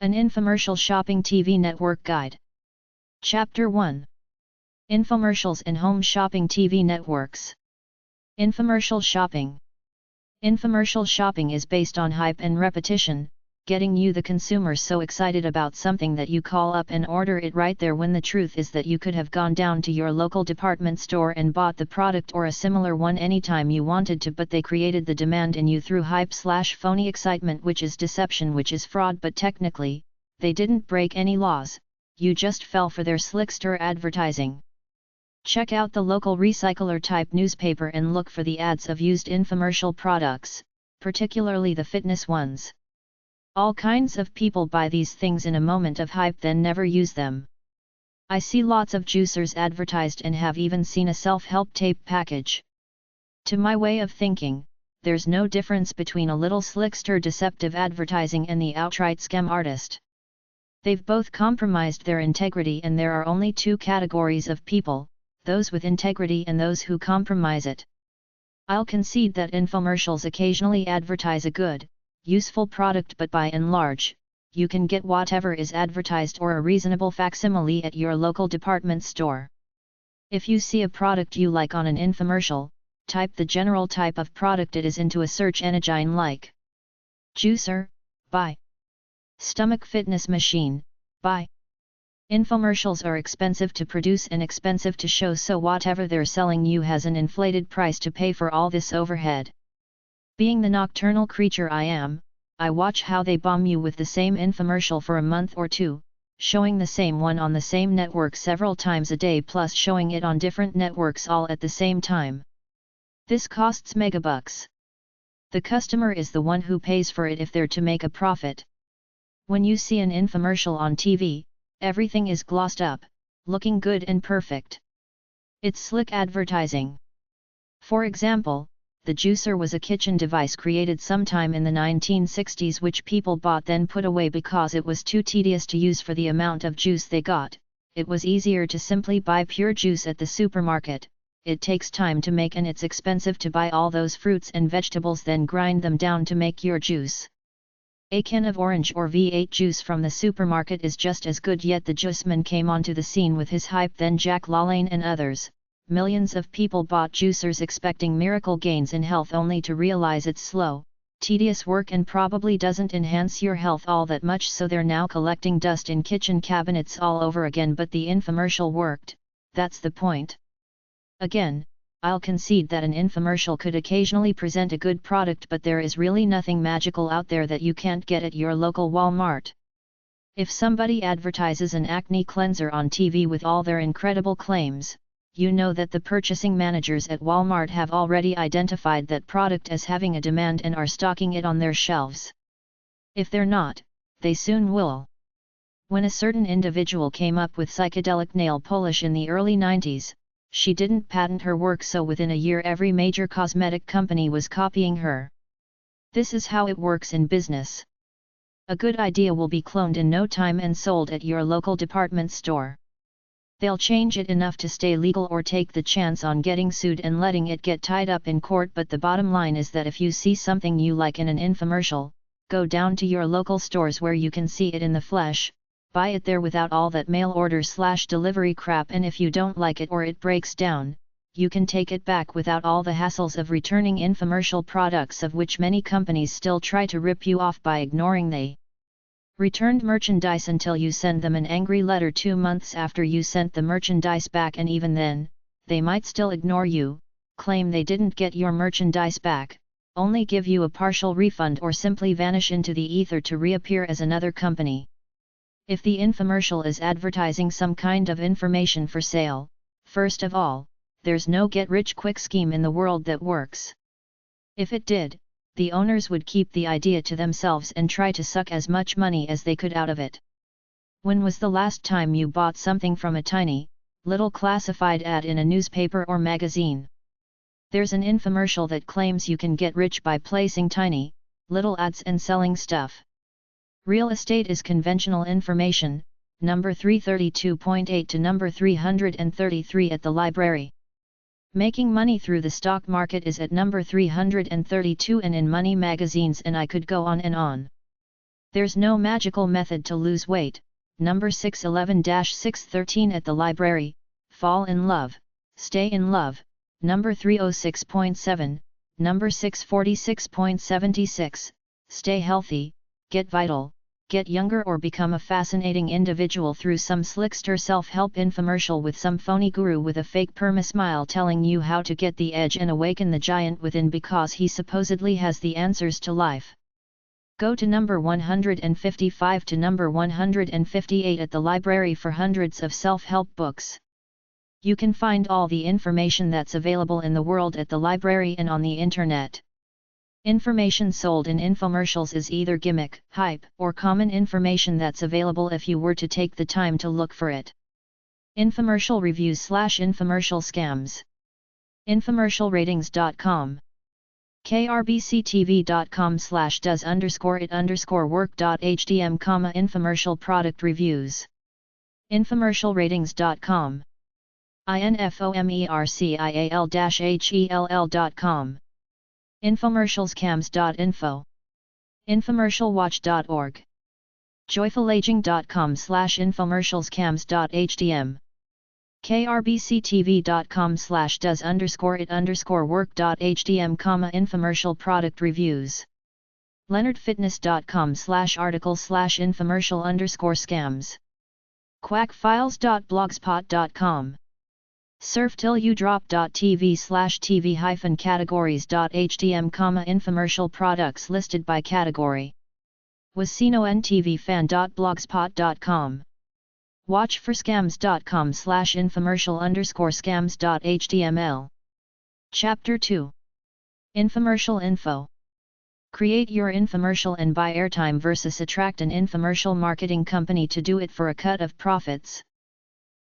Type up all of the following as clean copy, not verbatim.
An Infomercial Shopping TV Network Guide. Chapter 1. Infomercials in Home Shopping TV Networks. Infomercial shopping. Infomercial shopping is based on hype and repetition, getting you the consumer so excited about something that you call up and order it right there, when the truth is that you could have gone down to your local department store and bought the product or a similar one anytime you wanted to, but they created the demand in you through hype/phony excitement, which is deception, which is fraud. But technically, they didn't break any laws, you just fell for their slickster advertising. Check out the local recycler type newspaper and look for the ads of used infomercial products, particularly the fitness ones. All kinds of people buy these things in a moment of hype, then never use them. I see lots of juicers advertised and have even seen a self-help tape package. To my way of thinking, there's no difference between a little slickster deceptive advertising and the outright scam artist. They've both compromised their integrity, and there are only two categories of people, those with integrity and those who compromise it. I'll concede that infomercials occasionally advertise a good, useful product, but by and large, you can get whatever is advertised or a reasonable facsimile at your local department store. If you see a product you like on an infomercial, type the general type of product it is into a search engine like juicer, buy. Stomach fitness machine, buy. Infomercials are expensive to produce and expensive to show, so whatever they're selling you has an inflated price to pay for all this overhead. Being the nocturnal creature I am, I watch how they bomb you with the same infomercial for a month or two, showing the same one on the same network several times a day, plus showing it on different networks all at the same time. This costs megabucks. The customer is the one who pays for it if they're to make a profit. When you see an infomercial on TV, everything is glossed up, looking good and perfect. It's slick advertising. For example, the juicer was a kitchen device created sometime in the 1960s, which people bought then put away because it was too tedious to use for the amount of juice they got. It was easier to simply buy pure juice at the supermarket. It takes time to make and it's expensive to buy all those fruits and vegetables, then grind them down to make your juice. A can of orange or V8 juice from the supermarket is just as good, yet the juiceman came onto the scene with his hype, then Jack LaLanne and others. Millions of people bought juicers expecting miracle gains in health, only to realize it's slow, tedious work and probably doesn't enhance your health all that much, so they're now collecting dust in kitchen cabinets all over again. But the infomercial worked, that's the point. Again, I'll concede that an infomercial could occasionally present a good product, but there is really nothing magical out there that you can't get at your local Walmart. If somebody advertises an acne cleanser on TV with all their incredible claims, you know that the purchasing managers at Walmart have already identified that product as having a demand and are stocking it on their shelves. If they're not, they soon will. When a certain individual came up with psychedelic nail polish in the early 90s, she didn't patent her work, so within a year every major cosmetic company was copying her. This is how it works in business. A good idea will be cloned in no time and sold at your local department store. They'll change it enough to stay legal or take the chance on getting sued and letting it get tied up in court, but the bottom line is that if you see something you like in an infomercial, go down to your local stores where you can see it in the flesh, buy it there without all that mail order/delivery crap, and if you don't like it or it breaks down, you can take it back without all the hassles of returning infomercial products, of which many companies still try to rip you off by ignoring the returned merchandise until you send them an angry letter 2 months after you sent the merchandise back, and even then, they might still ignore you, claim they didn't get your merchandise back, only give you a partial refund, or simply vanish into the ether to reappear as another company. If the infomercial is advertising some kind of information for sale, first of all, there's no get-rich-quick scheme in the world that works. If it did, the owners would keep the idea to themselves and try to suck as much money as they could out of it. When was the last time you bought something from a tiny, little classified ad in a newspaper or magazine? There's an infomercial that claims you can get rich by placing tiny, little ads and selling stuff. Real estate is conventional information, number 332.8 to number 333 at the library. Making money through the stock market is at number 332 and in money magazines, and I could go on and on. There's no magical method to lose weight. Number 611-613 at the library. Fall in love, stay in love. Number 306.7, number 646.76, stay healthy, get vital, get younger or become a fascinating individual through some slickster self-help infomercial with some phony guru with a fake perma-smile telling you how to get the edge and awaken the giant within because he supposedly has the answers to life. Go to number 155 to number 158 at the library for hundreds of self-help books. You can find all the information that's available in the world at the library and on the internet. Information sold in infomercials is either gimmick, hype, or common information that's available if you were to take the time to look for it. Infomercial reviews/infomercial scams. Infomercialratings.com. krbctv.com/does_it_work.htm, infomercial product reviews. Infomercialratings.com. Infomercial-hell.com. Infomercialscams.info. Infomercialwatch.org. joyfulaging.com/infomercialscams.htm. krbctv.com/does_it_work.htm, infomercial product reviews. leonardfitness.com/article/infomercial_scams. quackfiles.blogspot.com. surftillyoudrop.tv/tv-categories.htm, infomercial products listed by category. wasinoNTVfan.blogspot.com. watchforscams.com/infomercial_scams.html. Chapter 2. Infomercial info. Create your infomercial and buy airtime versus attract an infomercial marketing company to do it for a cut of profits.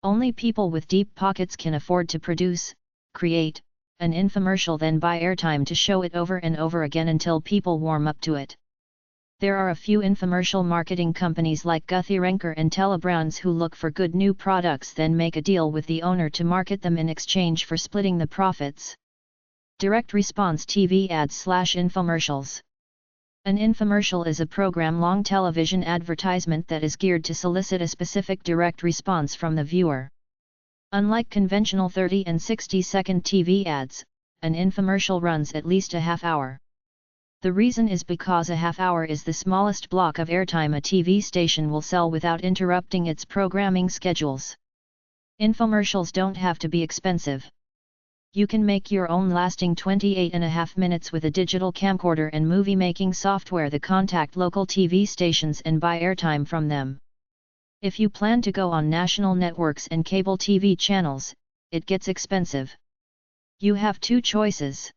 Only people with deep pockets can afford to produce, create, an infomercial then buy airtime to show it over and over again until people warm up to it. There are a few infomercial marketing companies like Guthy-Renker and Telebrands who look for good new products then make a deal with the owner to market them in exchange for splitting the profits. Direct response TV ads/infomercials. An infomercial is a program-long television advertisement that is geared to solicit a specific direct response from the viewer. Unlike conventional 30 and 60-second TV ads, an infomercial runs at least a half hour. The reason is because a half hour is the smallest block of airtime a TV station will sell without interrupting its programming schedules. Infomercials don't have to be expensive. You can make your own lasting 28.5 minutes with a digital camcorder and movie-making software. Contact local TV stations and buy airtime from them. If you plan to go on national networks and cable TV channels, it gets expensive. You have two choices.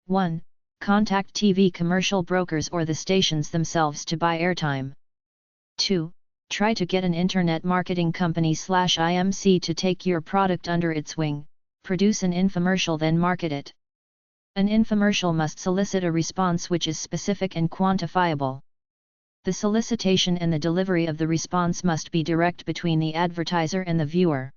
1. Contact TV commercial brokers or the stations themselves to buy airtime. 2. Try to get an internet marketing company/IMC to take your product under its wing. Produce an infomercial then market it. An infomercial must solicit a response which is specific and quantifiable. The solicitation and the delivery of the response must be direct between the advertiser and the viewer.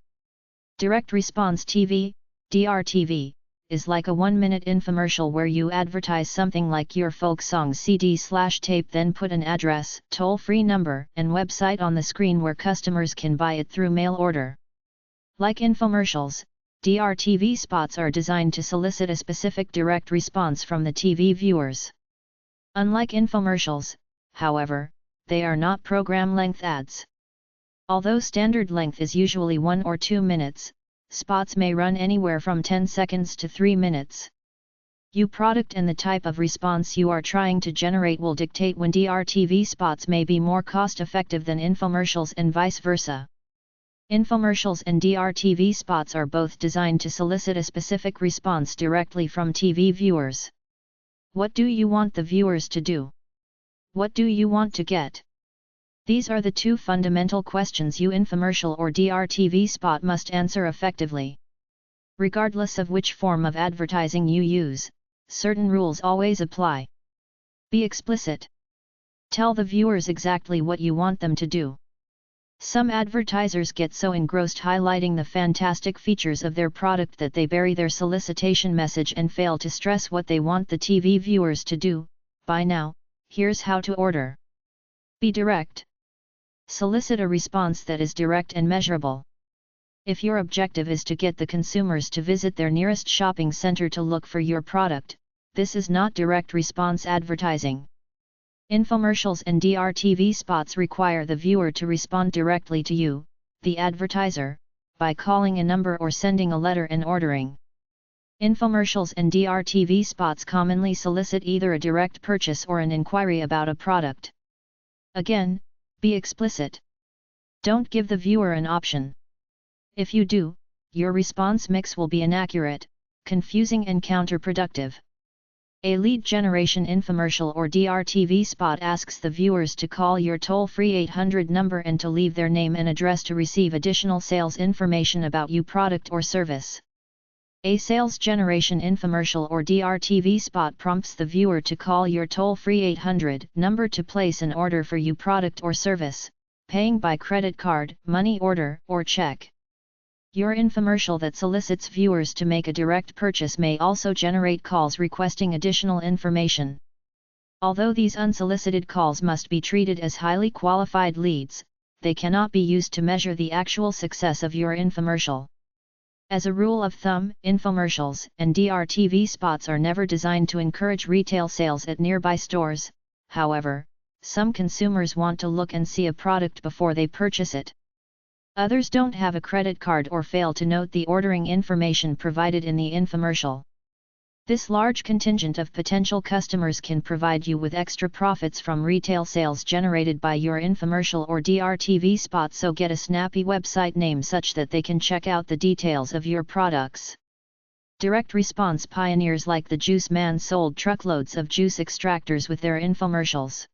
Direct response TV, DRTV, is like a 1-minute infomercial where you advertise something like your folk song CD/tape, then put an address, toll-free number, and website on the screen where customers can buy it through mail order. Like infomercials, DRTV spots are designed to solicit a specific direct response from the TV viewers. Unlike infomercials, however, they are not program-length ads. Although standard length is usually 1 or 2 minutes, spots may run anywhere from 10 seconds to 3 minutes. Your product and the type of response you are trying to generate will dictate when DRTV spots may be more cost-effective than infomercials and vice versa. Infomercials and DRTV spots are both designed to solicit a specific response directly from TV viewers. What do you want the viewers to do? What do you want to get? These are the two fundamental questions your infomercial or DRTV spot must answer effectively. Regardless of which form of advertising you use, certain rules always apply. Be explicit. Tell the viewers exactly what you want them to do. Some advertisers get so engrossed highlighting the fantastic features of their product that they bury their solicitation message and fail to stress what they want the TV viewers to do. Buy now, here's how to order. Be direct. Solicit a response that is direct and measurable. If your objective is to get the consumers to visit their nearest shopping center to look for your product, this is not direct response advertising. Infomercials and DRTV spots require the viewer to respond directly to you, the advertiser, by calling a number or sending a letter and ordering. Infomercials and DRTV spots commonly solicit either a direct purchase or an inquiry about a product. Again, be explicit. Don't give the viewer an option. If you do, your response mix will be inaccurate, confusing and counterproductive. A lead generation infomercial or DRTV spot asks the viewers to call your toll-free 800 number and to leave their name and address to receive additional sales information about your product or service. A sales generation infomercial or DRTV spot prompts the viewer to call your toll-free 800 number to place an order for your product or service, paying by credit card, money order, or check. Your infomercial that solicits viewers to make a direct purchase may also generate calls requesting additional information. Although these unsolicited calls must be treated as highly qualified leads, they cannot be used to measure the actual success of your infomercial. As a rule of thumb, infomercials and DRTV spots are never designed to encourage retail sales at nearby stores. However, some consumers want to look and see a product before they purchase it. Others don't have a credit card or fail to note the ordering information provided in the infomercial. This large contingent of potential customers can provide you with extra profits from retail sales generated by your infomercial or DRTV spot, so get a snappy website name such that they can check out the details of your products. Direct response pioneers like the Juice Man sold truckloads of juice extractors with their infomercials.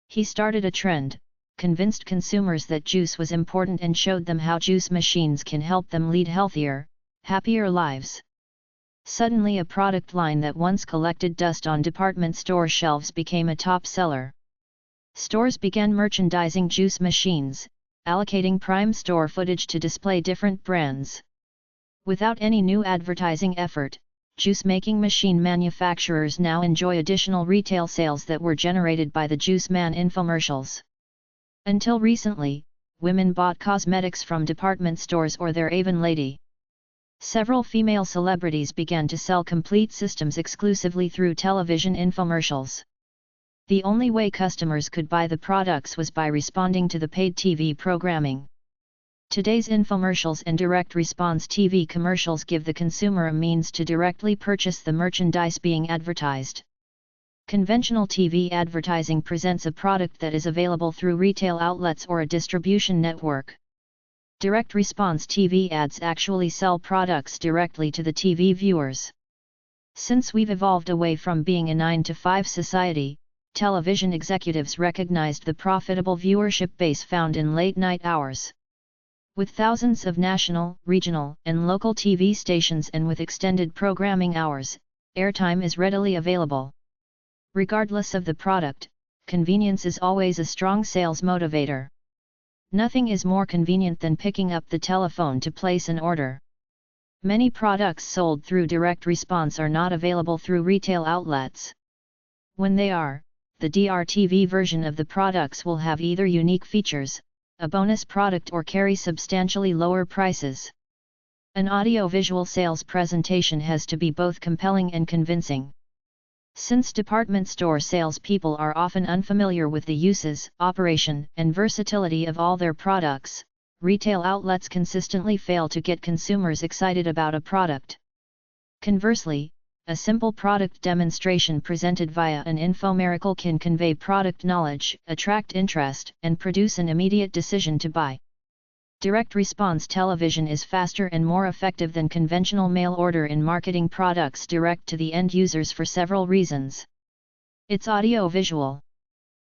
He started a trend, convinced consumers that juice was important, and showed them how juice machines can help them lead healthier, happier lives. Suddenly, a product line that once collected dust on department store shelves became a top seller. Stores began merchandising juice machines, allocating prime store footage to display different brands. Without any new advertising effort, juice-making machine manufacturers now enjoy additional retail sales that were generated by the Juice Man infomercials. Until recently, women bought cosmetics from department stores or their Avon lady. Several female celebrities began to sell complete systems exclusively through television infomercials. The only way customers could buy the products was by responding to the paid TV programming. Today's infomercials and direct response TV commercials give the consumer a means to directly purchase the merchandise being advertised. Conventional TV advertising presents a product that is available through retail outlets or a distribution network. Direct response TV ads actually sell products directly to the TV viewers. Since we've evolved away from being a 9-to-5 society, television executives recognized the profitable viewership base found in late-night hours. With thousands of national, regional, and local TV stations and with extended programming hours, airtime is readily available. Regardless of the product, convenience is always a strong sales motivator. Nothing is more convenient than picking up the telephone to place an order. Many products sold through direct response are not available through retail outlets. When they are, the DRTV version of the products will have either unique features, a bonus product, or carry substantially lower prices. An audio-visual sales presentation has to be both compelling and convincing. Since department store salespeople are often unfamiliar with the uses, operation, and versatility of all their products, retail outlets consistently fail to get consumers excited about a product. Conversely, a simple product demonstration presented via an infomercial can convey product knowledge, attract interest, and produce an immediate decision to buy. Direct response television is faster and more effective than conventional mail order in marketing products direct to the end users for several reasons. It's audio-visual.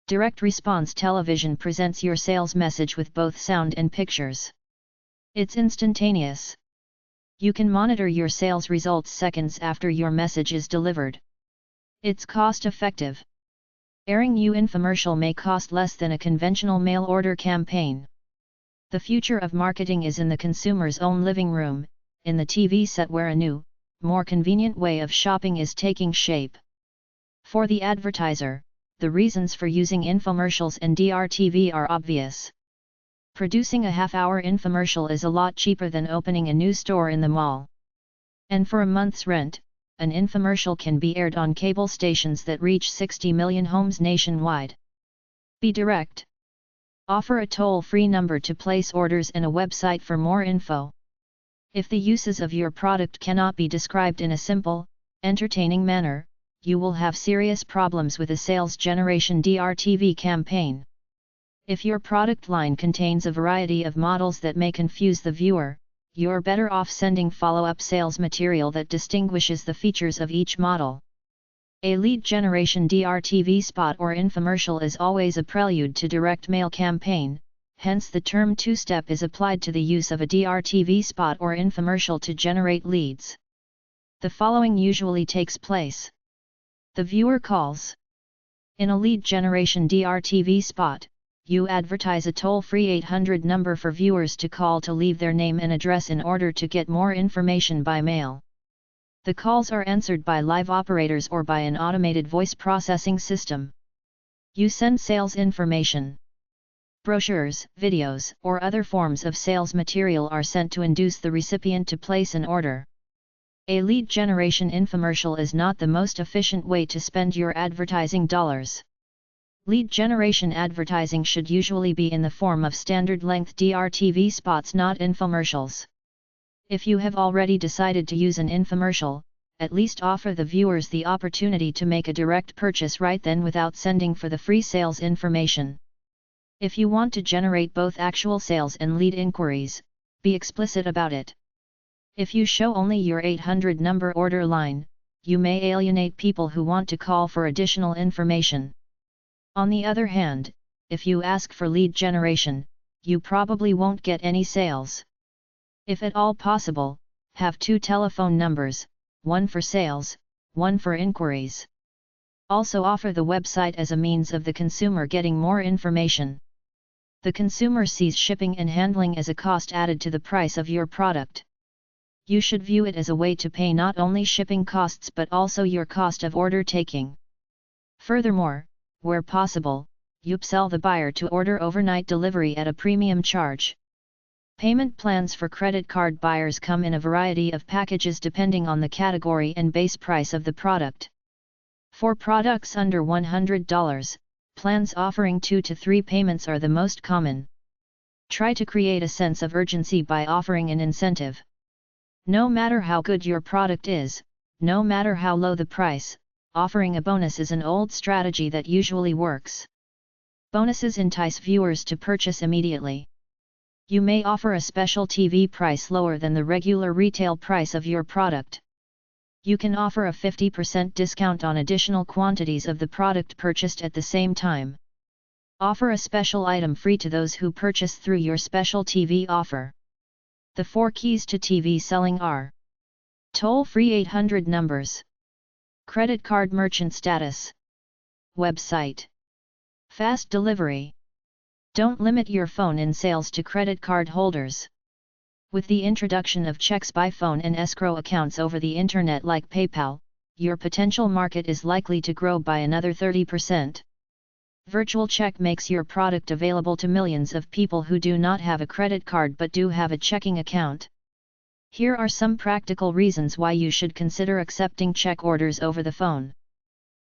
Direct response television presents your sales message with both sound and pictures. It's instantaneous. You can monitor your sales results seconds after your message is delivered. It's cost-effective. Airing your infomercial may cost less than a conventional mail order campaign. The future of marketing is in the consumer's own living room, in the TV set where a new, more convenient way of shopping is taking shape. For the advertiser, the reasons for using infomercials and DRTV are obvious. Producing a half-hour infomercial is a lot cheaper than opening a new store in the mall. And for a month's rent, an infomercial can be aired on cable stations that reach 60 million homes nationwide. Be direct. Offer a toll-free number to place orders and a website for more info. If the uses of your product cannot be described in a simple, entertaining manner, you will have serious problems with a sales generation DRTV campaign. If your product line contains a variety of models that may confuse the viewer, you're better off sending follow-up sales material that distinguishes the features of each model. A lead generation DRTV spot or infomercial is always a prelude to direct mail campaign, hence the term two-step is applied to the use of a DRTV spot or infomercial to generate leads. The following usually takes place. The viewer calls. In a lead generation DRTV spot, you advertise a toll-free 800 number for viewers to call to leave their name and address in order to get more information by mail. The calls are answered by live operators or by an automated voice processing system. You send sales information. Brochures, videos, or other forms of sales material are sent to induce the recipient to place an order. A lead generation infomercial is not the most efficient way to spend your advertising dollars. Lead generation advertising should usually be in the form of standard-length DRTV spots, not infomercials. If you have already decided to use an infomercial, at least offer the viewers the opportunity to make a direct purchase right then without sending for the free sales information. If you want to generate both actual sales and lead inquiries, be explicit about it. If you show only your 800 number order line, you may alienate people who want to call for additional information. On the other hand, if you ask for lead generation, you probably won't get any sales. If at all possible, have 2 telephone numbers, one for sales, one for inquiries. Also offer the website as a means of the consumer getting more information. The consumer sees shipping and handling as a cost added to the price of your product. You should view it as a way to pay not only shipping costs but also your cost of order taking. Furthermore, where possible, you upsell the buyer to order overnight delivery at a premium charge. Payment plans for credit card buyers come in a variety of packages depending on the category and base price of the product. For products under $100, plans offering 2 to 3 payments are the most common. Try to create a sense of urgency by offering an incentive. No matter how good your product is, no matter how low the price, offering a bonus is an old strategy that usually works. Bonuses entice viewers to purchase immediately. You may offer a special TV price lower than the regular retail price of your product. You can offer a 50% discount on additional quantities of the product purchased at the same time. Offer a special item free to those who purchase through your special TV offer. The 4 keys to TV selling are: toll-free 800 numbers, credit card merchant status, website, fast delivery. Don't limit your phone-in sales to credit card holders. With the introduction of checks by phone and escrow accounts over the internet like PayPal, your potential market is likely to grow by another 30%. Virtual check makes your product available to millions of people who do not have a credit card but do have a checking account. Here are some practical reasons why you should consider accepting check orders over the phone.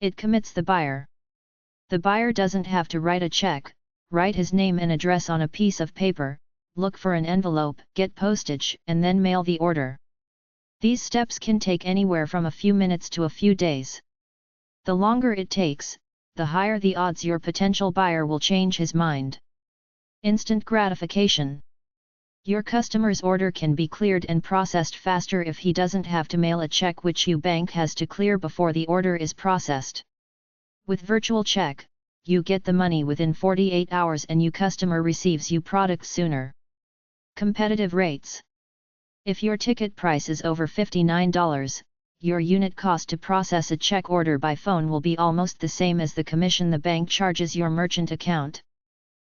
It commits the buyer. The buyer doesn't have to write a check, write his name and address on a piece of paper, look for an envelope, get postage, and then mail the order. These steps can take anywhere from a few minutes to a few days. The longer it takes, the higher the odds your potential buyer will change his mind. Instant gratification. Your customer's order can be cleared and processed faster if he doesn't have to mail a check which your bank has to clear before the order is processed. With virtual check, you get the money within 48 hours and your customer receives your product sooner. Competitive rates. If your ticket price is over $59, your unit cost to process a check order by phone will be almost the same as the commission the bank charges your merchant account.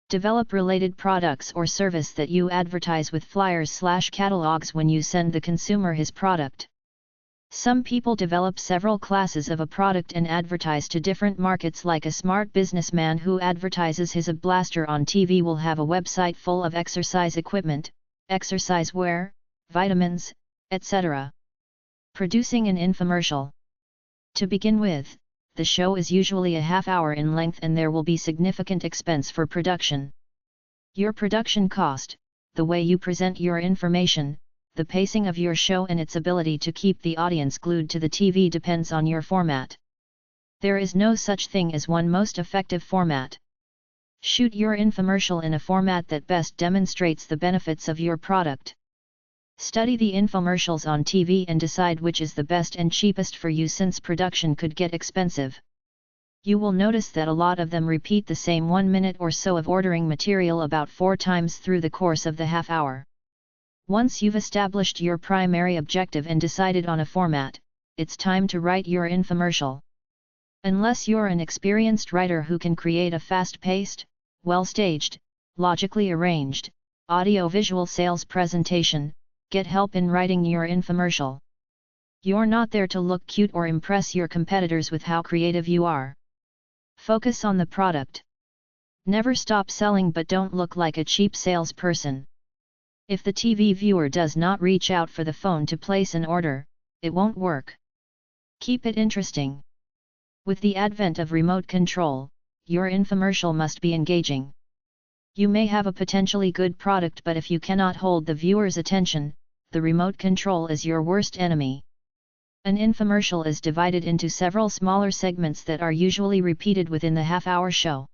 Develop related products or service that you advertise with flyers/catalogs when you send the consumer his product. Some people develop several classes of a product and advertise to different markets, like a smart businessman who advertises his epub blaster on TV will have a website full of exercise equipment, exercise wear, vitamins, etc. Producing an infomercial. To begin with, the show is usually a half-hour in length and there will be significant expense for production. Your production cost, the way you present your information, the pacing of your show and its ability to keep the audience glued to the TV depends on your format. There is no such thing as one most effective format. Shoot your infomercial in a format that best demonstrates the benefits of your product. Study the infomercials on TV and decide which is the best and cheapest for you, since production could get expensive. You will notice that a lot of them repeat the same 1 minute or so of ordering material about 4 times through the course of the half hour. Once you've established your primary objective and decided on a format, it's time to write your infomercial. Unless you're an experienced writer who can create a fast-paced, well-staged, logically arranged, audio-visual sales presentation, get help in writing your infomercial. You're not there to look cute or impress your competitors with how creative you are. Focus on the product. Never stop selling, but don't look like a cheap salesperson. If the TV viewer does not reach out for the phone to place an order, it won't work. Keep it interesting. With the advent of remote control, your infomercial must be engaging. You may have a potentially good product, but if you cannot hold the viewer's attention, the remote control is your worst enemy. An infomercial is divided into several smaller segments that are usually repeated within the half-hour show.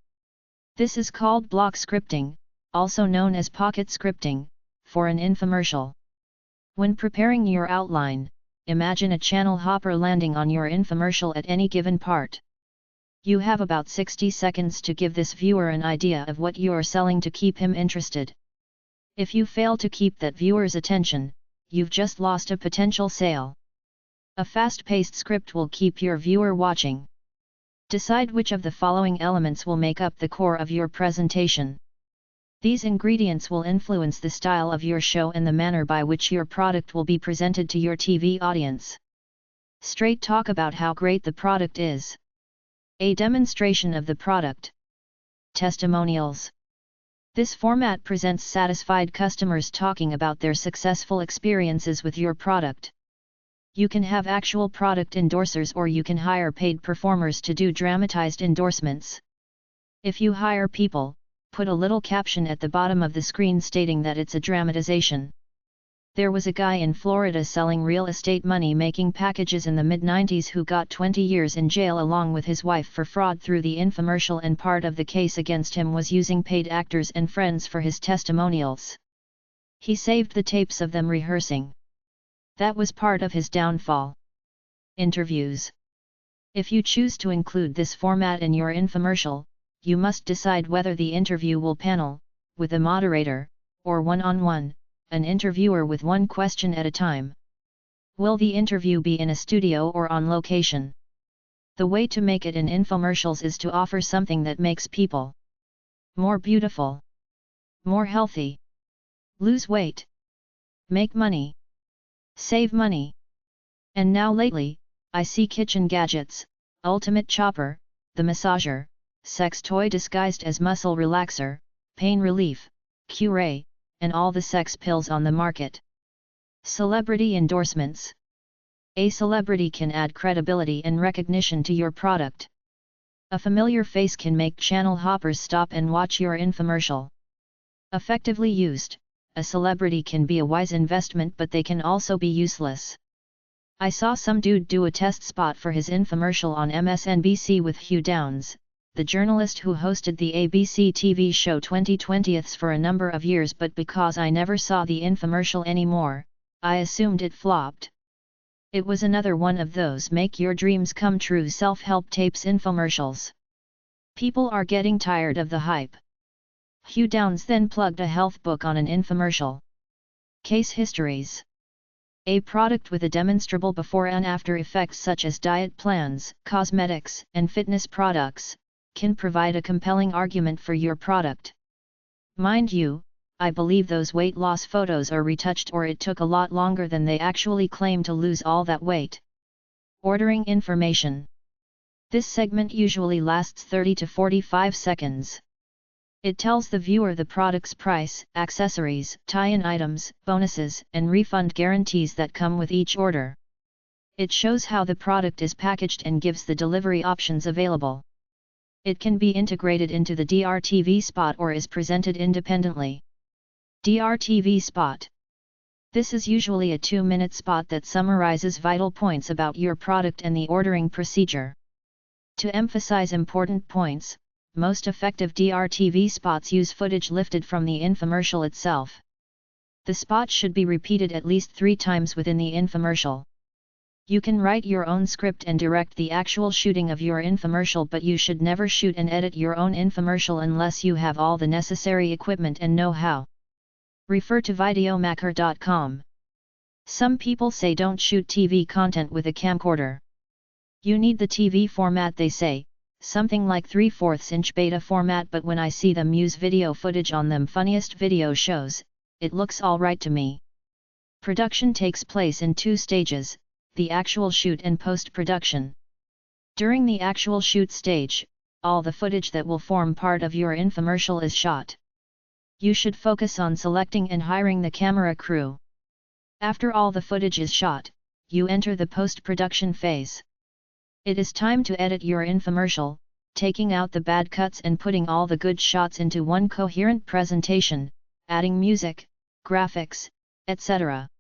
This is called block scripting, also known as pocket scripting, for an infomercial. When preparing your outline, imagine a channel hopper landing on your infomercial at any given part. You have about 60 seconds to give this viewer an idea of what you are selling to keep him interested. If you fail to keep that viewer's attention, you've just lost a potential sale. A fast-paced script will keep your viewer watching. Decide which of the following elements will make up the core of your presentation. These ingredients will influence the style of your show and the manner by which your product will be presented to your TV audience. Straight talk about how great the product is. A demonstration of the product. Testimonials. This format presents satisfied customers talking about their successful experiences with your product. You can have actual product endorsers, or you can hire paid performers to do dramatized endorsements. If you hire people, put a little caption at the bottom of the screen stating that it's a dramatization. There was a guy in Florida selling real estate money-making packages in the mid-90s who got 20 years in jail along with his wife for fraud through the infomercial, and part of the case against him was using paid actors and friends for his testimonials. He saved the tapes of them rehearsing. That was part of his downfall. Interviews. If you choose to include this format in your infomercial, you must decide whether the interview will panel, with a moderator, or one-on-one, an interviewer with one question at a time. Will the interview be in a studio or on location? The way to make it in infomercials is to offer something that makes people more beautiful, more healthy, lose weight, make money, save money. And now lately, I see kitchen gadgets, ultimate chopper, the massager, sex toy disguised as muscle relaxer, pain relief, cure, and all the sex pills on the market. Celebrity endorsements. A celebrity can add credibility and recognition to your product. A familiar face can make channel hoppers stop and watch your infomercial. Effectively used, a celebrity can be a wise investment, but they can also be useless. I saw some dude do a test spot for his infomercial on MSNBC with Hugh Downs, the journalist who hosted the ABC TV show 2020s for a number of years, but because I never saw the infomercial anymore, I assumed it flopped. It was another one of those make your dreams come true self-help tapes infomercials. People are getting tired of the hype. Hugh Downs then plugged a health book on an infomercial. Case histories. A product with a demonstrable before and after effects such as diet plans, cosmetics, and fitness products, can provide a compelling argument for your product. Mind you, I believe those weight loss photos are retouched, or it took a lot longer than they actually claim to lose all that weight. Ordering information. This segment usually lasts 30 to 45 seconds. It tells the viewer the product's price, accessories, tie-in items, bonuses, and refund guarantees that come with each order. It shows how the product is packaged and gives the delivery options available. It can be integrated into the DRTV spot or is presented independently. DRTV spot. This is usually a 2-minute spot that summarizes vital points about your product and the ordering procedure. To emphasize important points, most effective DRTV spots use footage lifted from the infomercial itself. The spot should be repeated at least 3 times within the infomercial. You can write your own script and direct the actual shooting of your infomercial, but you should never shoot and edit your own infomercial unless you have all the necessary equipment and know-how. Refer to videomaker.com. Some people say don't shoot TV content with a camcorder. You need the TV format, they say, something like 3/4 inch beta format, but when I see them use video footage on them funniest video shows, it looks alright to me. Production takes place in 2 stages, the actual shoot and post-production. During the actual shoot stage, all the footage that will form part of your infomercial is shot. You should focus on selecting and hiring the camera crew. After all the footage is shot, you enter the post-production phase. It is time to edit your infomercial, taking out the bad cuts and putting all the good shots into one coherent presentation, adding music, graphics, etc.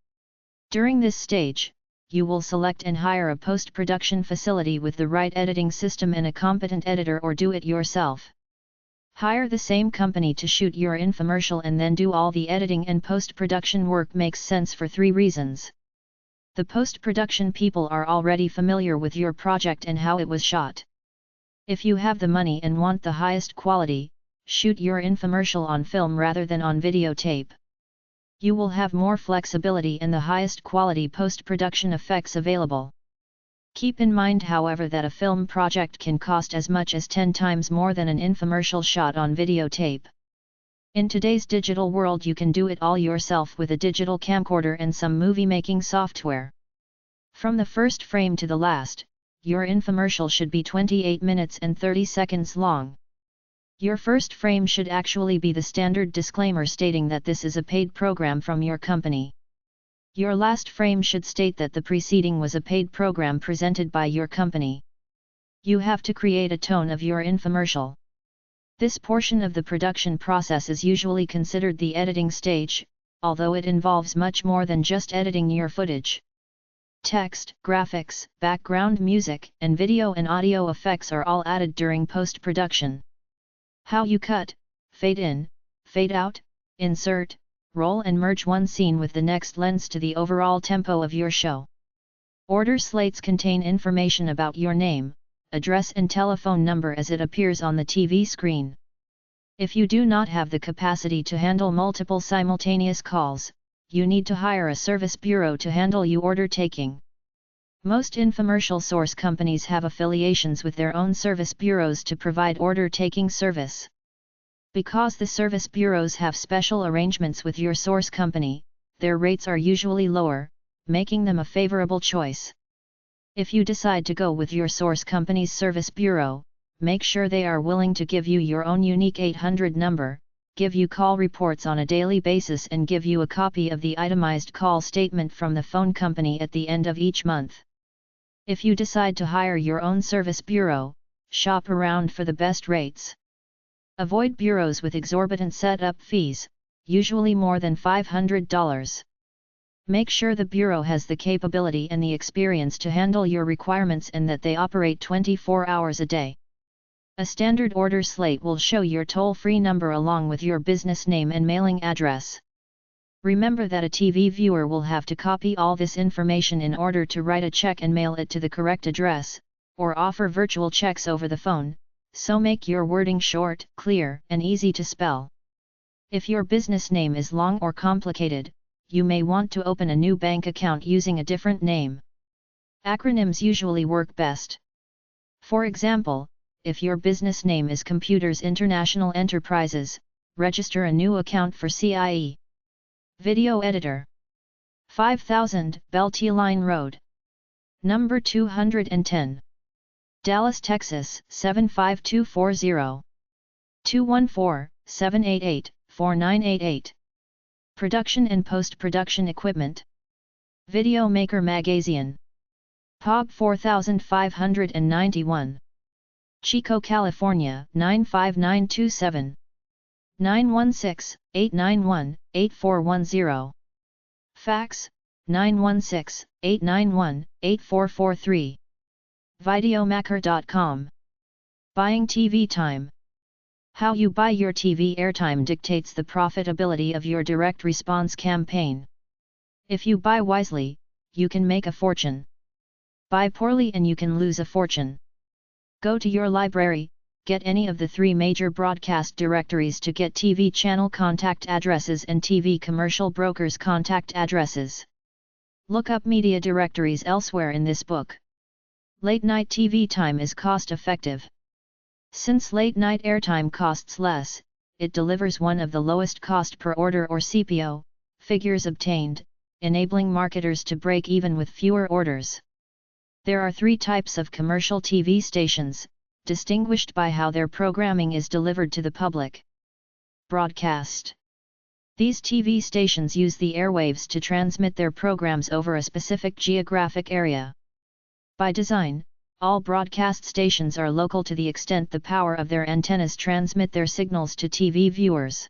During this stage, you will select and hire a post-production facility with the right editing system and a competent editor, or do it yourself. Hire the same company to shoot your infomercial and then do all the editing and post-production work makes sense for 3 reasons. The post-production people are already familiar with your project and how it was shot. If you have the money and want the highest quality, shoot your infomercial on film rather than on videotape. You will have more flexibility and the highest quality post-production effects available. Keep in mind, however, that a film project can cost as much as 10 times more than an infomercial shot on videotape. In today's digital world, you can do it all yourself with a digital camcorder and some movie-making software. From the first frame to the last, your infomercial should be 28 minutes and 30 seconds long. Your first frame should actually be the standard disclaimer stating that this is a paid program from your company. Your last frame should state that the preceding was a paid program presented by your company. You have to create a tone of your infomercial. This portion of the production process is usually considered the editing stage, although it involves much more than just editing your footage. Text, graphics, background music, and video and audio effects are all added during post-production. How you cut, fade in, fade out, insert, roll and merge one scene with the next lends to the overall tempo of your show. Order slates contain information about your name, address and telephone number as it appears on the TV screen. If you do not have the capacity to handle multiple simultaneous calls, you need to hire a service bureau to handle your order taking. Most infomercial source companies have affiliations with their own service bureaus to provide order taking service. Because the service bureaus have special arrangements with your source company, their rates are usually lower, making them a favorable choice. If you decide to go with your source company's service bureau, make sure they are willing to give you your own unique 800 number, give you call reports on a daily basis, and give you a copy of the itemized call statement from the phone company at the end of each month. If you decide to hire your own service bureau, shop around for the best rates. Avoid bureaus with exorbitant setup fees, usually more than $500. Make sure the bureau has the capability and the experience to handle your requirements and that they operate 24 hours a day. A standard order slate will show your toll-free number along with your business name and mailing address. Remember that a TV viewer will have to copy all this information in order to write a check and mail it to the correct address, or offer virtual checks over the phone, so make your wording short, clear, and easy to spell. If your business name is long or complicated, you may want to open a new bank account using a different name. Acronyms usually work best. For example, if your business name is Computers International Enterprises, register a new account for CIE. Video Editor. 5000 Belty Line Road. Number 210. Dallas, Texas 75240. 214-788-4988. Production and Post-Production Equipment. Video Maker Magazine. epub 4591. Chico, California 95927. 916-891-8410. Fax 916-891-8443. Videomaker.com. Buying TV time. How you buy your TV airtime dictates the profitability of your direct response campaign. If you buy wisely, you can make a fortune. Buy poorly and you can lose a fortune. Go to your library, get any of the 3 major broadcast directories to get TV channel contact addresses and TV commercial brokers' contact addresses. Look up media directories elsewhere in this book. Late-night TV time is cost-effective. Since late-night airtime costs less, it delivers one of the lowest cost per order or CPO figures obtained, enabling marketers to break even with fewer orders. There are 3 types of commercial TV stations, distinguished by how their programming is delivered to the public. Broadcast. These TV stations use the airwaves to transmit their programs over a specific geographic area. By design, all broadcast stations are local to the extent the power of their antennas transmit their signals to TV viewers.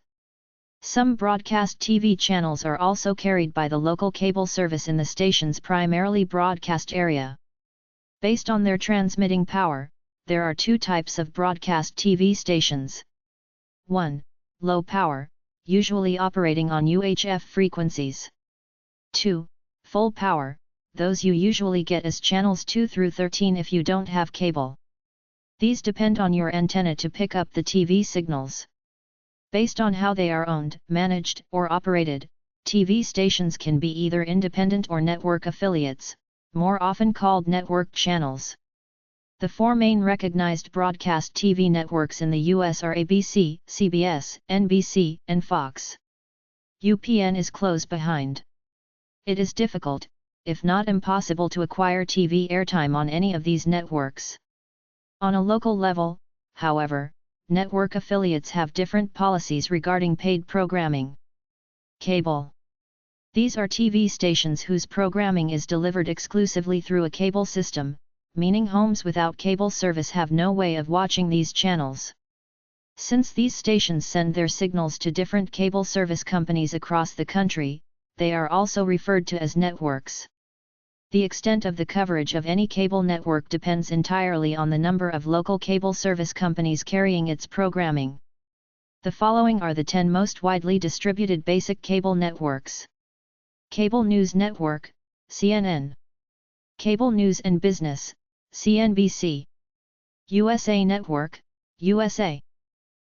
Some broadcast TV channels are also carried by the local cable service in the station's primarily broadcast area. Based on their transmitting power, there are 2 types of broadcast TV stations. 1. Low power, usually operating on UHF frequencies. 2. Full power, those you usually get as channels 2 through 13 if you don't have cable. These depend on your antenna to pick up the TV signals. Based on how they are owned, managed, or operated, TV stations can be either independent or network affiliates, more often called network channels. The 4 main recognized broadcast TV networks in the US are ABC, CBS, NBC, and Fox. UPN is close behind. It is difficult, if not impossible, to acquire TV airtime on any of these networks. On a local level, however, network affiliates have different policies regarding paid programming. Cable. These are TV stations whose programming is delivered exclusively through a cable system, meaning homes without cable service have no way of watching these channels. Since these stations send their signals to different cable service companies across the country, they are also referred to as networks. The extent of the coverage of any cable network depends entirely on the number of local cable service companies carrying its programming. The following are the 10 most widely distributed basic cable networks. Cable News Network, CNN. Cable News and Business, CNBC. USA Network, USA.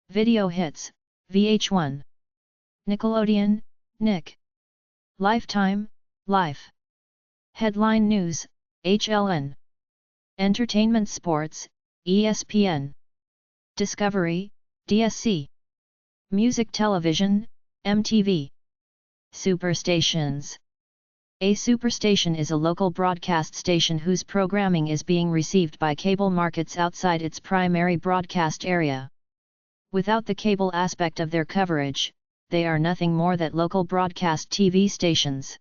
Video Hits, VH1. Nickelodeon, Nick. Lifetime, Life. Headline News, HLN. Entertainment Sports, ESPN. Discovery, DSC. Music Television, MTV. Superstations. A superstation is a local broadcast station whose programming is being received by cable markets outside its primary broadcast area. Without the cable aspect of their coverage, they are nothing more than local broadcast TV stations.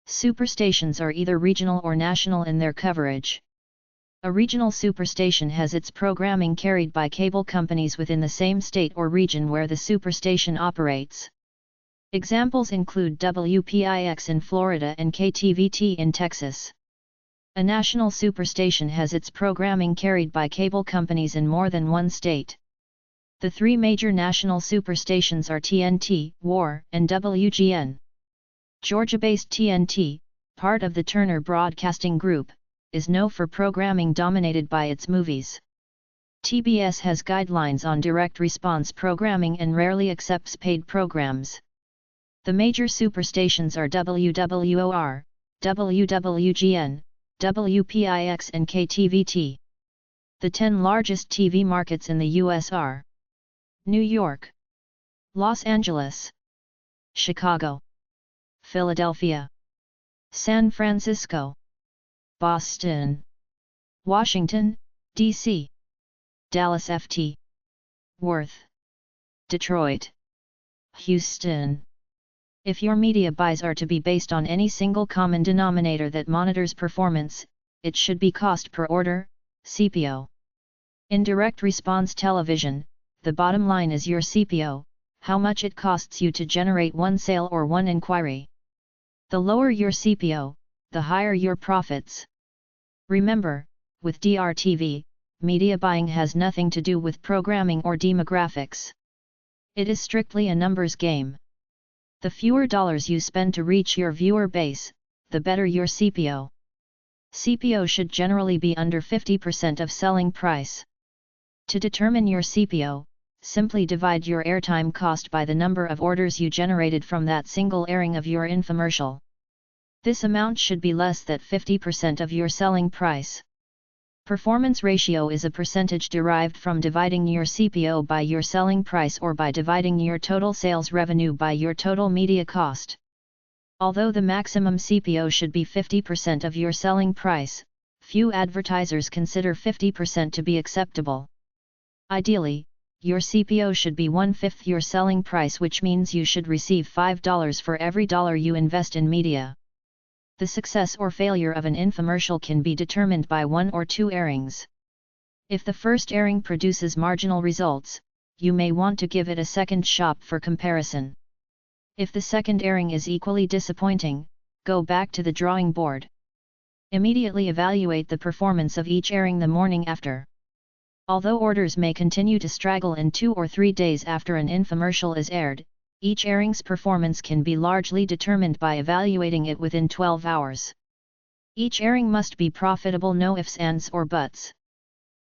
Superstations are either regional or national in their coverage. A regional superstation has its programming carried by cable companies within the same state or region where the superstation operates. Examples include WPIX in Florida and KTVT in Texas. A national superstation has its programming carried by cable companies in more than one state. The 3 major national superstations are TNT, WAR, and WGN. Georgia-based TNT, part of the Turner Broadcasting Group, is known for programming dominated by its movies. TBS has guidelines on direct response programming and rarely accepts paid programs. The major superstations are WWOR, WWGN, WPIX and KTVT. The 10 largest TV markets in the U.S. are New York, Los Angeles, Chicago, Philadelphia, San Francisco, Boston, Washington, D.C., Dallas Ft. Worth, Detroit, Houston. If your media buys are to be based on any single common denominator that monitors performance, it should be cost per order, CPO. In direct response television, the bottom line is your CPO, how much it costs you to generate one sale or one inquiry. The lower your CPO, the higher your profits. Remember, with DRTV, media buying has nothing to do with programming or demographics. It is strictly a numbers game. The fewer dollars you spend to reach your viewer base, the better your CPO. CPO should generally be under 50% of selling price. To determine your CPO, simply divide your airtime cost by the number of orders you generated from that single airing of your infomercial. This amount should be less than 50% of your selling price. Performance ratio is a percentage derived from dividing your CPO by your selling price or by dividing your total sales revenue by your total media cost. Although the maximum CPO should be 50% of your selling price, few advertisers consider 50% to be acceptable. Ideally, your CPO should be 1/5 your selling price, which means you should receive $5 for every dollar you invest in media. The success or failure of an infomercial can be determined by 1 or 2 airings. If the first airing produces marginal results, you may want to give it a second shot for comparison. If the second airing is equally disappointing, go back to the drawing board. Immediately evaluate the performance of each airing the morning after. Although orders may continue to straggle in 2 or 3 days after an infomercial is aired, each airing's performance can be largely determined by evaluating it within 12 hours. Each airing must be profitable, no ifs, ands, or buts.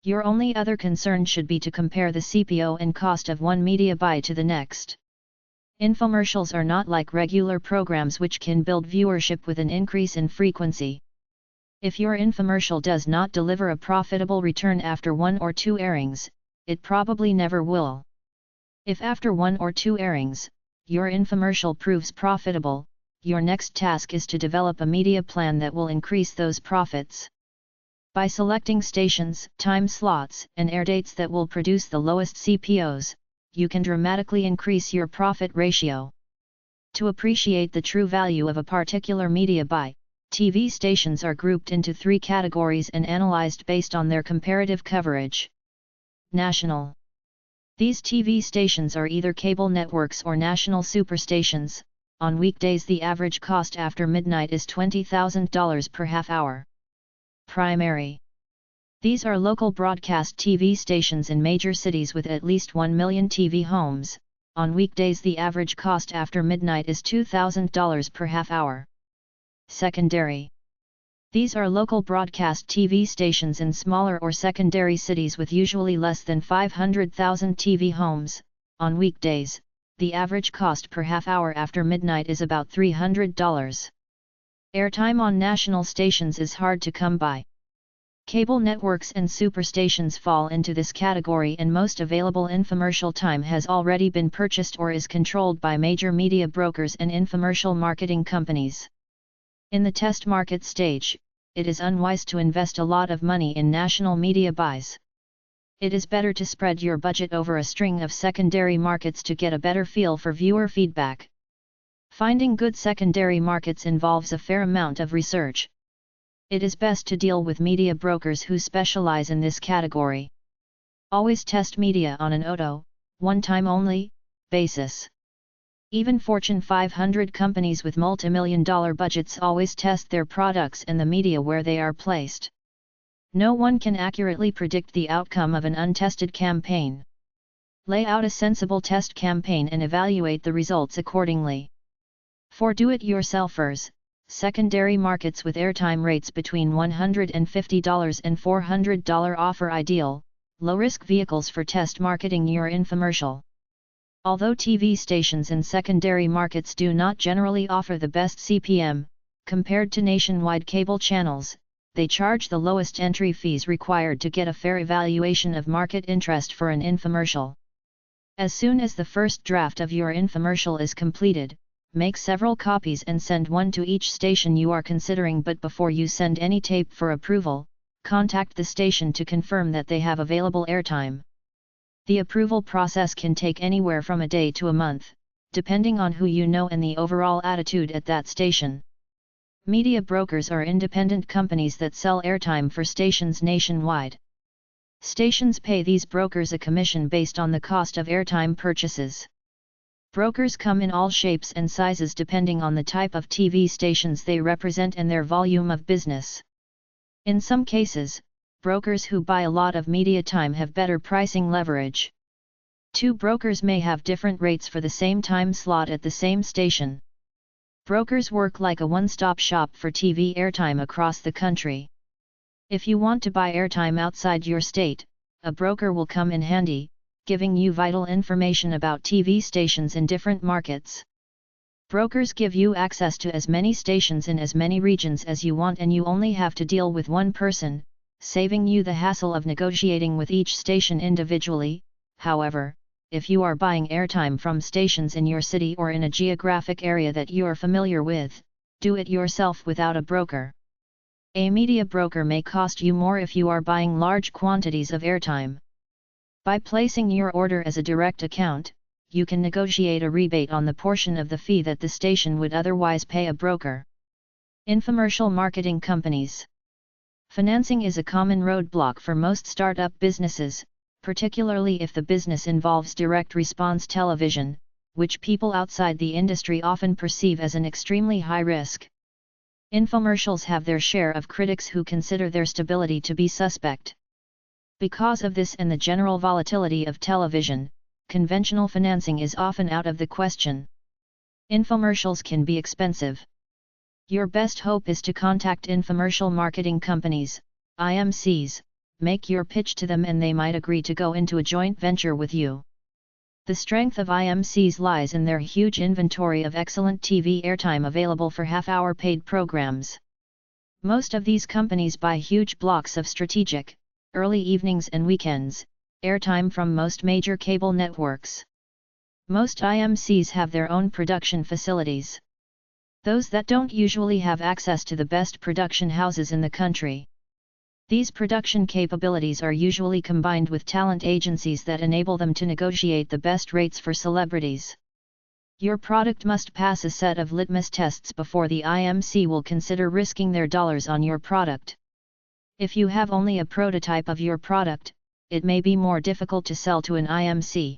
Your only other concern should be to compare the CPO and cost of one media buy to the next. Infomercials are not like regular programs which can build viewership with an increase in frequency. If your infomercial does not deliver a profitable return after 1 or 2 airings, it probably never will. If after 1 or 2 airings, your infomercial proves profitable, your next task is to develop a media plan that will increase those profits. By selecting stations, time slots, and air dates that will produce the lowest CPOs, you can dramatically increase your profit ratio. To appreciate the true value of a particular media buy, TV stations are grouped into 3 categories and analyzed based on their comparative coverage. National. These TV stations are either cable networks or national superstations. On weekdays the average cost after midnight is $20,000 per half hour. Primary. These are local broadcast TV stations in major cities with at least 1 million TV homes. On weekdays the average cost after midnight is $2,000 per half hour. Secondary. These are local broadcast TV stations in smaller or secondary cities with usually less than 500,000 TV homes. On weekdays, the average cost per half hour after midnight is about $300. Airtime on national stations is hard to come by. Cable networks and superstations fall into this category, and most available infomercial time has already been purchased or is controlled by major media brokers and infomercial marketing companies. In the test market stage, it is unwise to invest a lot of money in national media buys. It is better to spread your budget over a string of secondary markets to get a better feel for viewer feedback. Finding good secondary markets involves a fair amount of research. It is best to deal with media brokers who specialize in this category. Always test media on an auto, one-time only, basis. Even Fortune 500 companies with multimillion-dollar budgets always test their products and the media where they are placed. No one can accurately predict the outcome of an untested campaign. Lay out a sensible test campaign and evaluate the results accordingly. For do-it-yourselfers, secondary markets with airtime rates between $150 and $400 offer ideal, low-risk vehicles for test marketing your infomercial. Although TV stations in secondary markets do not generally offer the best CPM, compared to nationwide cable channels, they charge the lowest entry fees required to get a fair evaluation of market interest for an infomercial. As soon as the first draft of your infomercial is completed, make several copies and send one to each station you are considering, but before you send any tape for approval, contact the station to confirm that they have available airtime. The approval process can take anywhere from a day to a month, depending on who you know and the overall attitude at that station. Media brokers are independent companies that sell airtime for stations nationwide. Stations pay these brokers a commission based on the cost of airtime purchases. Brokers come in all shapes and sizes depending on the type of TV stations they represent and their volume of business. In some cases, brokers who buy a lot of media time have better pricing leverage. Two brokers may have different rates for the same time slot at the same station. Brokers work like a one-stop shop for TV airtime across the country. If you want to buy airtime outside your state, a broker will come in handy, giving you vital information about TV stations in different markets. Brokers give you access to as many stations in as many regions as you want, and you only have to deal with one person, saving you the hassle of negotiating with each station individually. However, if you are buying airtime from stations in your city or in a geographic area that you are familiar with, do it yourself without a broker. A media broker may cost you more if you are buying large quantities of airtime. By placing your order as a direct account, you can negotiate a rebate on the portion of the fee that the station would otherwise pay a broker. Infomercial marketing companies. Financing is a common roadblock for most startup businesses, particularly if the business involves direct response television, which people outside the industry often perceive as an extremely high risk. Infomercials have their share of critics who consider their stability to be suspect. Because of this and the general volatility of television, conventional financing is often out of the question. Infomercials can be expensive. Your best hope is to contact infomercial marketing companies, IMCs, make your pitch to them, and they might agree to go into a joint venture with you. The strength of IMCs lies in their huge inventory of excellent TV airtime available for half-hour paid programs. Most of these companies buy huge blocks of strategic, early evenings and weekends, airtime from most major cable networks. Most IMCs have their own production facilities. Those that don't usually have access to the best production houses in the country. These production capabilities are usually combined with talent agencies that enable them to negotiate the best rates for celebrities. Your product must pass a set of litmus tests before the IMC will consider risking their dollars on your product. If you have only a prototype of your product, it may be more difficult to sell to an IMC.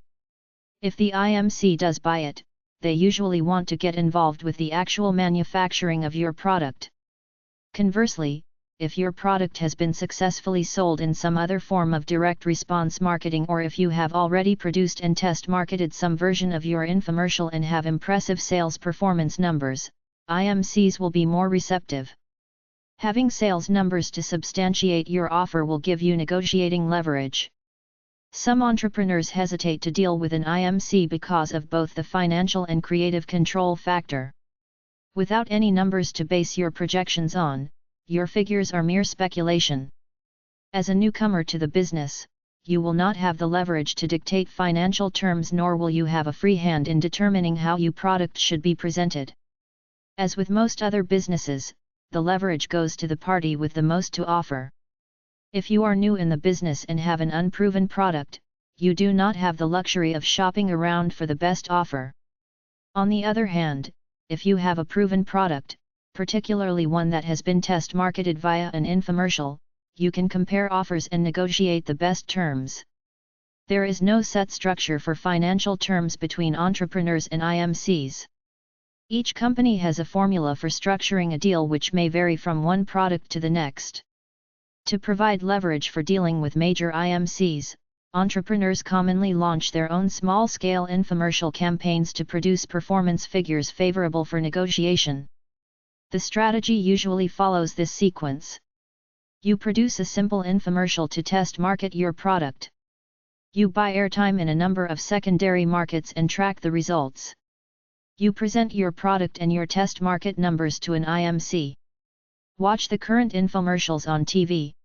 If the IMC does buy it, they usually want to get involved with the actual manufacturing of your product. Conversely, if your product has been successfully sold in some other form of direct response marketing, or if you have already produced and test marketed some version of your infomercial and have impressive sales performance numbers, IMCs will be more receptive. Having sales numbers to substantiate your offer will give you negotiating leverage. Some entrepreneurs hesitate to deal with an IMC because of both the financial and creative control factor. Without any numbers to base your projections on, your figures are mere speculation. As a newcomer to the business, you will not have the leverage to dictate financial terms, nor will you have a free hand in determining how your product should be presented. As with most other businesses, the leverage goes to the party with the most to offer. If you are new in the business and have an unproven product, you do not have the luxury of shopping around for the best offer. On the other hand, if you have a proven product, particularly one that has been test marketed via an infomercial, you can compare offers and negotiate the best terms. There is no set structure for financial terms between entrepreneurs and IMCs. Each company has a formula for structuring a deal which may vary from one product to the next. To provide leverage for dealing with major IMCs, entrepreneurs commonly launch their own small-scale infomercial campaigns to produce performance figures favorable for negotiation. The strategy usually follows this sequence. You produce a simple infomercial to test market your product. You buy airtime in a number of secondary markets and track the results. You present your product and your test market numbers to an IMC. Watch the current infomercials on TV.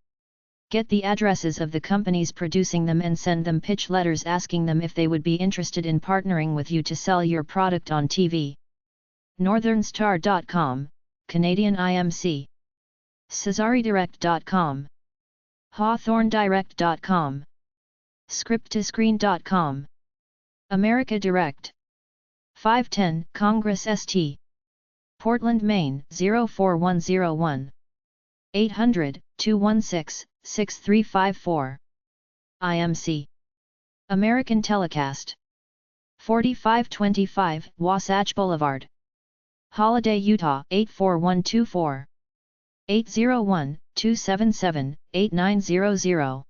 Get the addresses of the companies producing them and send them pitch letters asking them if they would be interested in partnering with you to sell your product on TV. northernstar.com, Canadian IMC. CesariDirect.com. HawthorneDirect.com. Script2Screen.com. America Direct. 510 Congress St. Portland, Maine 04101. 800-216-6354. IMC. American Telecast. 4525 Wasatch Boulevard, Holiday, Utah 84124. 801-277-8900.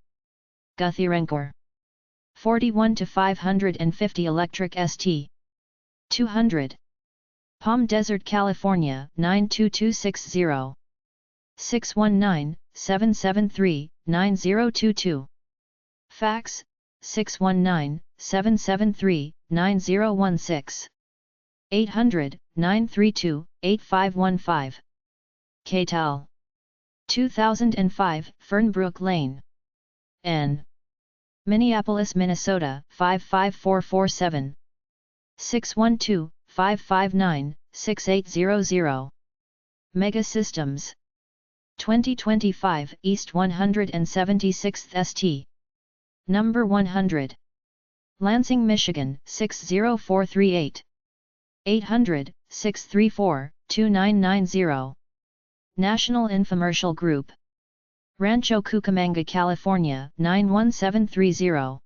Guthy-Rencourt. 41-550 Electric St. 200. Palm Desert, California 92260. 619-773-9022. Fax 619-773-9016. 800-932-8515. KTAL. 2005 Fernbrook Lane, N. Minneapolis, Minnesota 55447. 612-559-6800. Mega Systems. 2025 East 176th St. Number 100. Lansing, Michigan 60438. 800-634-2990. National Infomercial Group. Rancho Cucamonga, California 91730.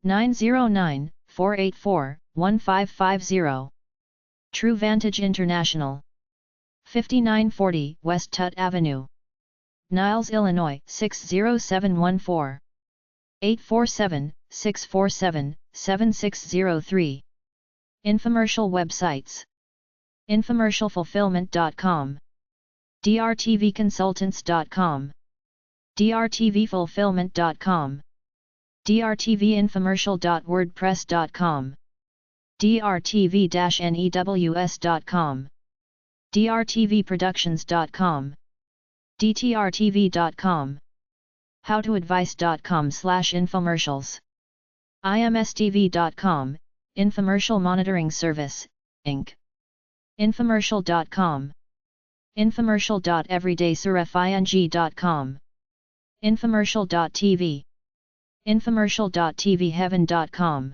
909-484-1550. True Vantage International. 5940 West Tut Avenue, Niles, Illinois 60714. 847-647-7603. Infomercial websites: Infomercialfulfillment.com, drtvconsultants.com, drtvfulfillment.com, drtvinfomercial.wordpress.com, drtv-news.com, drtvproductions.com, dtrtv.com, howtoadvice.com/infomercials, imstv.com, Infomercial Monitoring Service, Inc., infomercial.com, infomercial.everydaysurfing.com, infomercial.tv, infomercial.tvheaven.com,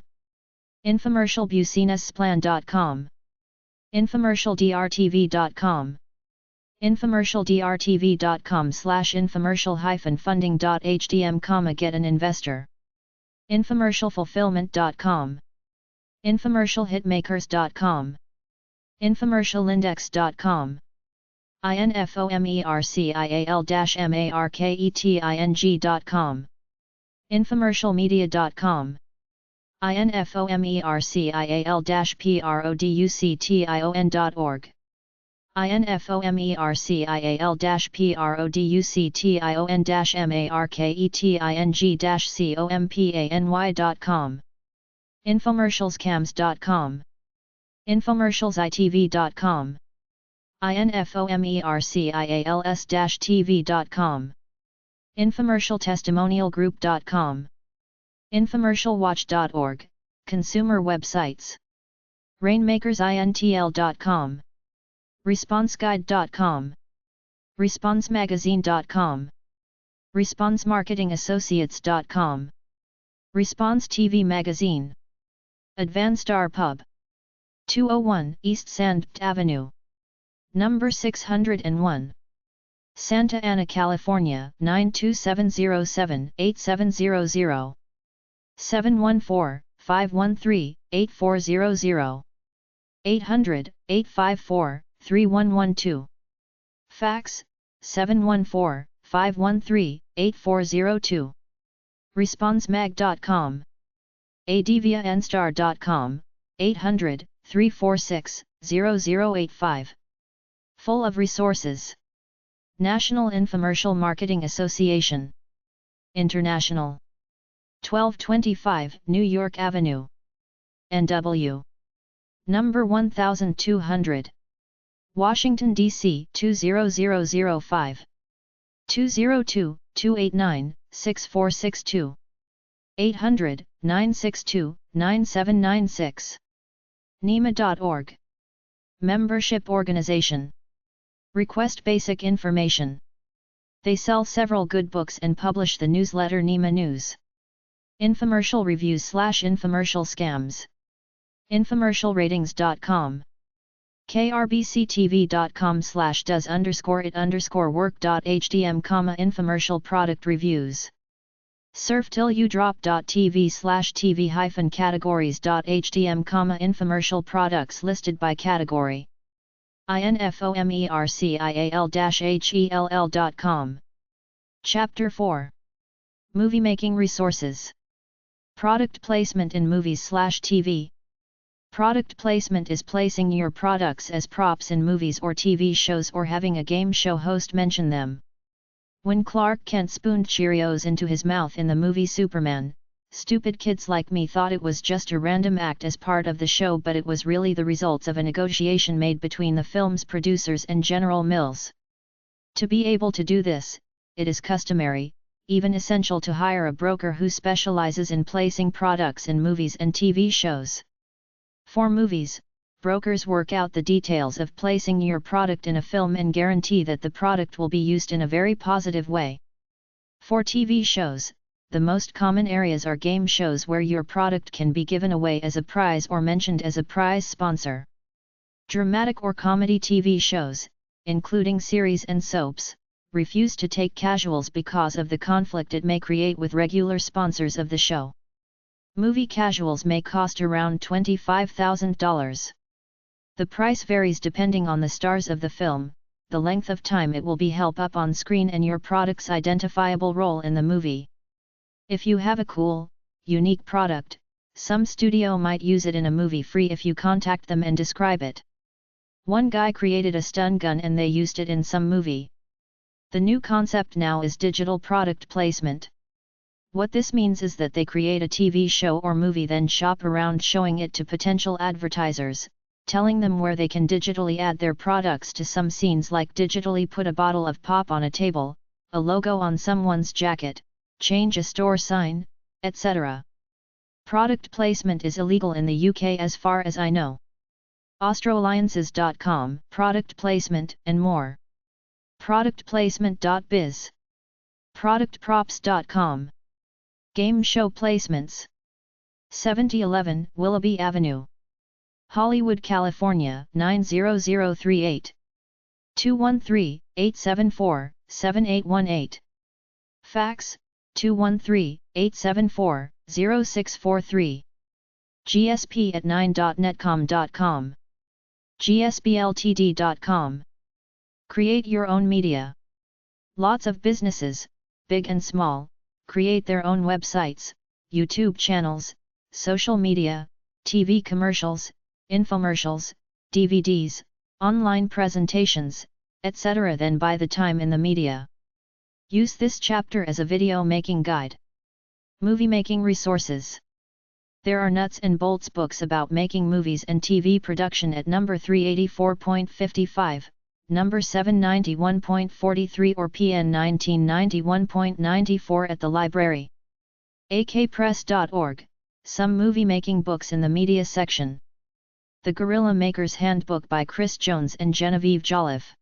infomercialbusinessplan.com, infomercialdrtv.com, infomercialdrtv.com/infomercial-funding.hdm, get an investor, infomercialfulfillment.com, infomercialhitmakers.com, infomercialindex.com, infomercial-marketing.com, infomercialmedia.com, infomercial-production.org, infomercial-production.marketing-company.com, infomercialscams.com, infomercialsitv.com, infomercials-tv.com, infomercialtestimonialgroup.com, infomercialwatch.org, consumer websites: rainmakersintl.com, responseguide.com, responsemagazine.com, responsemarketingassociates.com, Response TV Magazine, Advanstar Pub, 201 East Sand Avenue, number 601, Santa Ana, California 92707, 8700, 714-513-8400, 800-854-3112, fax 714-513-8402, responsemag.com, advianstar.com, 800-346-0085. Full of resources. National Infomercial Marketing Association, International, 1225 New York Avenue, NW, number 1200, Washington, D.C. 20005, 202-289-6462, 800-962-9796, NEMA.org. Membership organization. Request basic information. They sell several good books and publish the newsletter Nima News. Infomercial reviews/infomercial scams. Infomercialratings.com. krbctv.com/does_it_work.htm, infomercial product reviews. surftilludrop.tv/tv-categories.htm, infomercial products listed by category. infomercial-hell.com. Chapter 4. Movie Making Resources. Product placement in movies/TV. Product placement is placing your products as props in movies or TV shows, or having a game show host mention them. When Clark Kent spooned Cheerios into his mouth in the movie Superman, stupid kids like me thought it was just a random act as part of the show, but it was really the results of a negotiation made between the film's producers and General Mills. To be able to do this, it is customary, even essential, to hire a broker who specializes in placing products in movies and TV shows. For movies, brokers work out the details of placing your product in a film and guarantee that the product will be used in a very positive way. For TV shows, the most common areas are game shows where your product can be given away as a prize or mentioned as a prize sponsor. Dramatic or comedy TV shows, including series and soaps, refuse to take casuals because of the conflict it may create with regular sponsors of the show. Movie casuals may cost around $25,000. The price varies depending on the stars of the film, the length of time it will be held up on screen, and your product's identifiable role in the movie. If you have a cool, unique product, some studio might use it in a movie free if you contact them and describe it. One guy created a stun gun and they used it in some movie. The new concept now is digital product placement. What this means is that they create a TV show or movie, then shop around showing it to potential advertisers, telling them where they can digitally add their products to some scenes, like digitally put a bottle of pop on a table, a logo on someone's jacket, change a store sign, etc. Product placement is illegal in the UK as far as I know. Australiances.com, product placement, and more. Productplacement.biz. Productprops.com. Game show placements. 7011 Willoughby Avenue, Hollywood, California 90038. 213-874-7818. Fax, 213-874-0643. gsp@9.netcom.com. gsbltd.com. Create your own media. Lots of businesses, big and small, create their own websites, YouTube channels, social media, TV commercials, infomercials, DVDs, online presentations, etc. Then buy the time in the media. Use this chapter as a video making guide. Movie making resources. There are nuts and bolts books about making movies and TV production at number 384.55, number 791.43 or PN 1991.94 at the library. akpress.org, some movie making books in the media section. The Guerrilla Maker's Handbook by Chris Jones and Genevieve Jolliffe.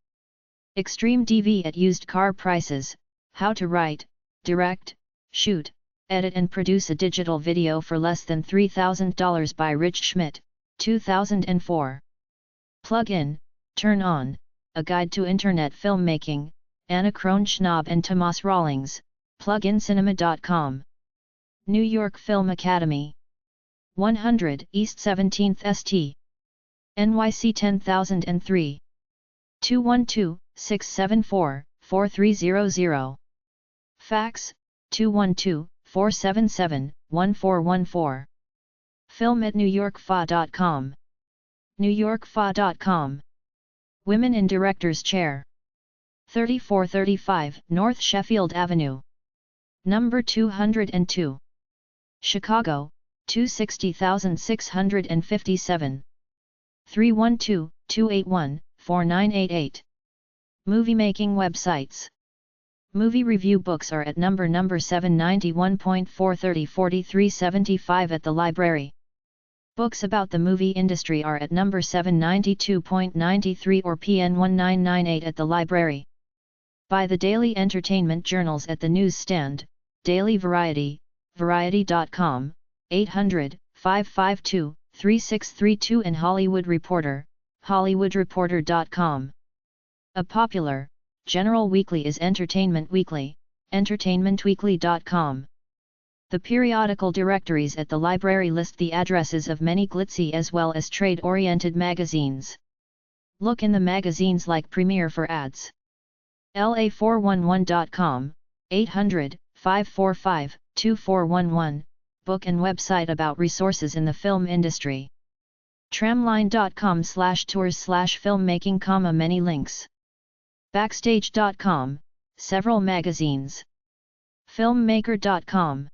Extreme DV at used car prices, how to write, direct, shoot, edit and produce a digital video for less than $3,000 by Rich Schmidt, 2004. Plug in, turn on, a guide to internet filmmaking, Anna Kronschnaub and Tomas Rawlings, plugincinema.com. New York Film Academy. 100 East 17th St. NYC 10003. 212-674-4300. Fax, 212-477-1414. Film at newyorkfa.com. newyorkfa.com. Women in Director's Chair. 3435 North Sheffield Avenue, number 202. Chicago, 260,657. 312-281-4988. Movie making websites. Movie review books are at number 791.430-4375 at the library. Books about the movie industry are at number 792.93 or PN 1998 at the library. Buy the daily entertainment journals at the newsstand, Daily Variety, Variety.com, 800-552-3632 and Hollywood Reporter, HollywoodReporter.com. A popular, general weekly is Entertainment Weekly, EntertainmentWeekly.com. The periodical directories at the library list the addresses of many glitzy as well as trade-oriented magazines. Look in the magazines like Premiere for ads. LA411.com, 800-545-2411, book and website about resources in the film industry. Tramline.com/tours/filmmaking, many links. Backstage.com, several magazines. Filmmaker.com.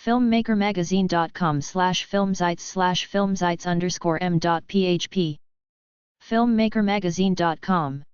Filmmakermagazine.com/filmsites/filmsites_m.php. Filmmakermagazine.com